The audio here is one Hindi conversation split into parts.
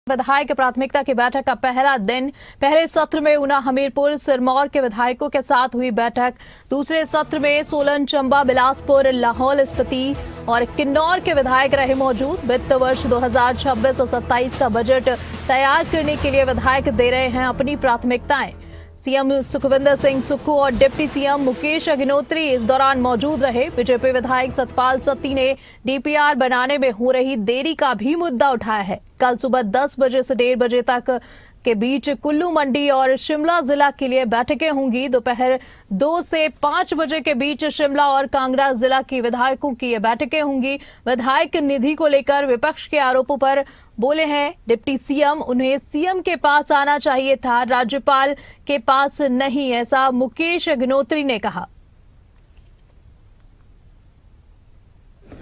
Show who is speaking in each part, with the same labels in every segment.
Speaker 1: विधायक प्राथमिकता की बैठक का पहला दिन। पहले सत्र में ऊना, हमीरपुर, सिरमौर के विधायकों के साथ हुई बैठक। दूसरे सत्र में सोलन, चंबा, बिलासपुर, लाहौल स्पीति और किन्नौर के विधायक रहे मौजूद। वित्त वर्ष 2026 और 27 का बजट तैयार करने के लिए विधायक दे रहे हैं अपनी प्राथमिकताएं। सीएम सुखविंदर सिंह सुक्खू और डिप्टी सीएम मुकेश अग्निहोत्री इस दौरान मौजूद रहे। बीजेपी विधायक सतपाल सत्ती ने डीपीआर बनाने में हो रही देरी का भी मुद्दा उठाया है। कल सुबह 10 बजे से 1:30 बजे तक के बीच कुल्लू मंडी और शिमला जिला के लिए बैठकें होंगी। दोपहर 2 से 5 बजे के बीच शिमला और कांगड़ा जिला की विधायकों की ये बैठकें होंगी। विधायक निधि को लेकर विपक्ष के आरोपों पर बोले हैं डिप्टी सीएम, उन्हें सीएम के पास आना चाहिए था, राज्यपाल के पास नहीं, ऐसा मुकेश अग्निहोत्री ने कहा।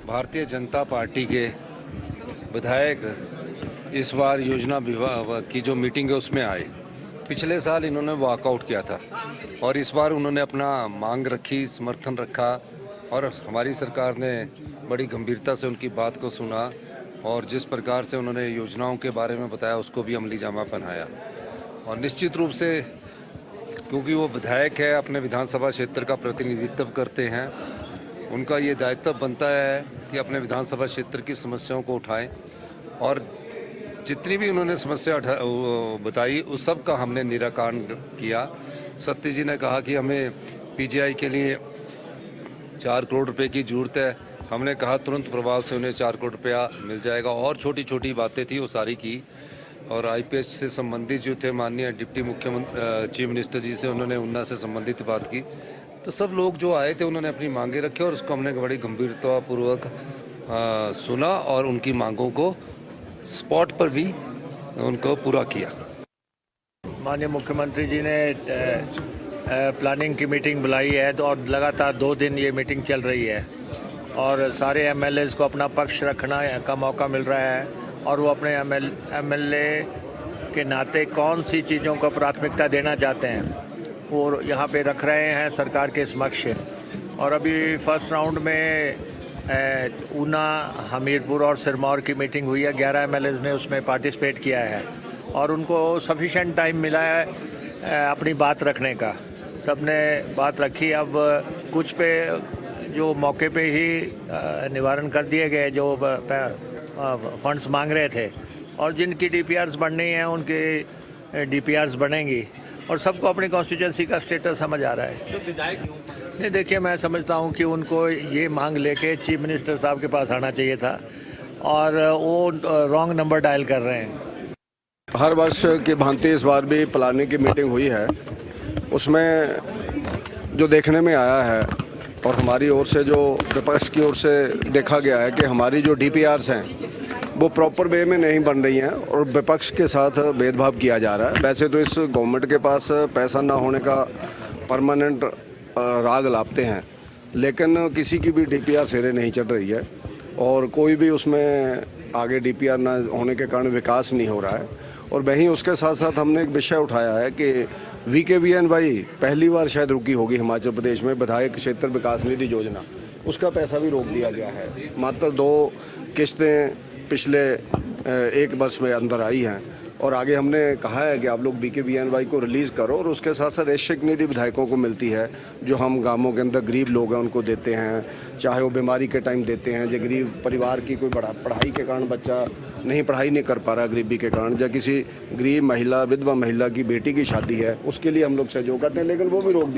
Speaker 2: भारतीय जनता पार्टी के विधायक इस बार योजना विभाग की जो मीटिंग है उसमें आए। पिछले साल इन्होंने वॉकआउट किया था और इस बार उन्होंने अपना मांग रखी, समर्थन रखा और हमारी सरकार ने बड़ी गंभीरता से उनकी बात को सुना और जिस प्रकार से उन्होंने योजनाओं के बारे में बताया उसको भी अमली जामा पहनाया। और निश्चित रूप से क्योंकि वो विधायक है, अपने विधानसभा क्षेत्र का प्रतिनिधित्व करते हैं, उनका ये दायित्व बनता है कि अपने विधानसभा क्षेत्र की समस्याओं को उठाएं और जितनी भी उन्होंने समस्या बताई उस सब का हमने निराकरण किया। सत्ती जी ने कहा कि हमें पीजीआई के लिए 4 करोड़ रुपए की जरूरत है। हमने कहा तुरंत प्रभाव से उन्हें 4 करोड़ रुपया मिल जाएगा और छोटी छोटी बातें थी वो सारी की। और आईपीएस से संबंधित जो थे माननीय डिप्टी मुख्यमंत्री चीफ मिनिस्टर जी से उन्होंने उन्ना से संबंधित बात की। तो सब लोग जो आए थे उन्होंने अपनी मांगे रखी और उसको हमने बड़ी गंभीरतापूर्वक सुना और उनकी मांगों को स्पॉट पर भी उनको पूरा किया।
Speaker 3: माननीय मुख्यमंत्री जी ने प्लानिंग की मीटिंग बुलाई है तो और लगातार 2 दिन ये मीटिंग चल रही है और सारे एमएलएज को अपना पक्ष रखना का मौका मिल रहा है और वो अपने एमएलए के नाते कौन सी चीज़ों को प्राथमिकता देना चाहते हैं वो यहाँ पे रख रहे हैं सरकार के समक्ष। और अभी फर्स्ट राउंड में ऊना, हमीरपुर और सिरमौर की मीटिंग हुई है। 11 एमएलएज ने उसमें पार्टिसिपेट किया है और उनको सफिशेंट टाइम मिला है अपनी बात रखने का। सब ने बात रखी। अब कुछ पे जो मौके पे ही निवारण कर दिए गए जो फंड्स मांग रहे थे और जिनकी डीपीआरस बननी है उनकी डीपीआरस बनेंगी और सबको अपनी कॉन्स्टिट्यूंसी का स्टेटस समझ आ रहा है। नहीं, देखिए, मैं समझता हूं कि उनको ये मांग लेके चीफ मिनिस्टर साहब के पास आना चाहिए था और वो रॉन्ग नंबर डायल कर रहे हैं।
Speaker 4: हर वर्ष की भांति इस बार भी प्लानिंग की मीटिंग हुई है। उसमें जो देखने में आया है और हमारी ओर से जो विपक्ष की ओर से देखा गया है कि हमारी जो डीपीआरस हैं वो प्रॉपर वे में नहीं बन रही हैं और विपक्ष के साथ भेदभाव किया जा रहा है। वैसे तो इस गवर्नमेंट के पास पैसा ना होने का परमानेंट राग लापते हैं, लेकिन किसी की भी डीपीआर सिरे नहीं चढ़ रही है और कोई भी उसमें आगे डीपीआर ना होने के कारण विकास नहीं हो रहा है। और वहीं उसके साथ साथ हमने एक विषय उठाया है कि VKVNY पहली बार शायद रुकी होगी हिमाचल प्रदेश में, विधायक क्षेत्र विकास निधि योजना, उसका पैसा भी रोक दिया गया है। मात्र 2 किस्तें पिछले 1 वर्ष में अंदर आई हैं और आगे हमने कहा है कि आप लोग VKVNY को रिलीज़ करो और उसके साथ साथ ऐच्छिक निधि विधायकों को मिलती है जो हम गांवों के अंदर गरीब लोग हैं उनको देते हैं, चाहे वो बीमारी के टाइम देते हैं, जो गरीब परिवार की कोई पढ़ाई के कारण बच्चा पढ़ाई नहीं कर पा रहा गरीबी के कारण, या किसी गरीब महिला, विधवा महिला की बेटी की शादी है, उसके लिए हम लोग सहयोग करते हैं, लेकिन वो भी रोक दिया।